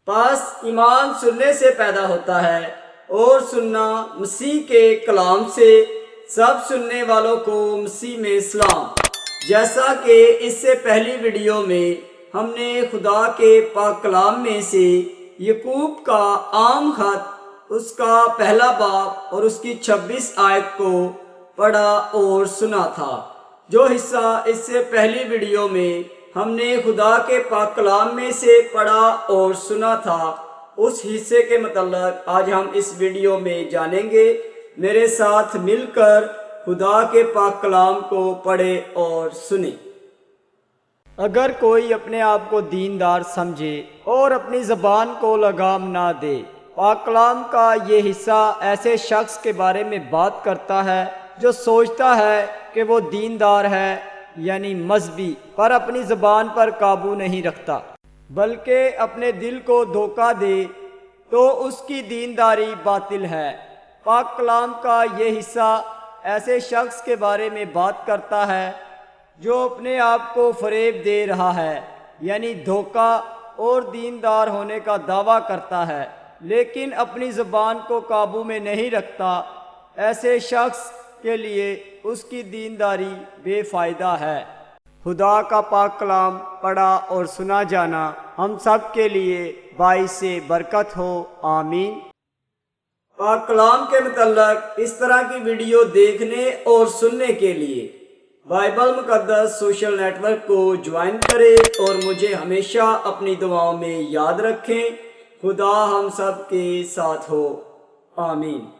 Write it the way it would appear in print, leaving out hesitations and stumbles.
پس ایمان سننے سے پیدا ہوتا ہے اور سننا مسیح کے کلام سے۔ سب سننے والوں کو مسیح میں سلام۔ جیسا کہ اس سے پہلی ویڈیو میں ہم نے خدا کے پاک کلام میں سے یعقوب کا عام خط، اس کا پہلا باب اور اس کی 26 آیت کو پڑھا اور سنا تھا۔ جو حصہ اس سے پہلی ویڈیو میں ہم نے خدا کے پاک کلام میں سے پڑھا اور سنا تھا، اس حصے کے متعلق آج ہم اس ویڈیو میں جانیں گے۔ میرے ساتھ مل کر خدا کے پاک کلام کو پڑھے اور سنیں۔ اگر کوئی اپنے آپ کو دیندار سمجھے اور اپنی زبان کو لگام نہ دے، پاک کلام کا یہ حصہ ایسے شخص کے بارے میں بات کرتا ہے جو سوچتا ہے کہ وہ دیندار ہے، یعنی مذہبی، پر اپنی زبان پر قابو نہیں رکھتا بلکہ اپنے دل کو دھوکہ دے تو اس کی دینداری باطل ہے۔ پاک کلام کا یہ حصہ ایسے شخص کے بارے میں بات کرتا ہے جو اپنے آپ کو فریب دے رہا ہے، یعنی دھوکہ، اور دیندار ہونے کا دعویٰ کرتا ہے لیکن اپنی زبان کو قابو میں نہیں رکھتا۔ ایسے شخص کے لیے اس کی دینداری بے فائدہ ہے۔ خدا کا پاک کلام پڑھا اور سنا جانا ہم سب کے لیے باعث برکت ہو، آمین۔ پاک کلام کے متعلق اس طرح کی ویڈیو دیکھنے اور سننے کے لیے بائبل مقدس سوشل نیٹ ورک کو جوائن کریں اور مجھے ہمیشہ اپنی دعاؤں میں یاد رکھیں۔ خدا ہم سب کے ساتھ ہو، آمین۔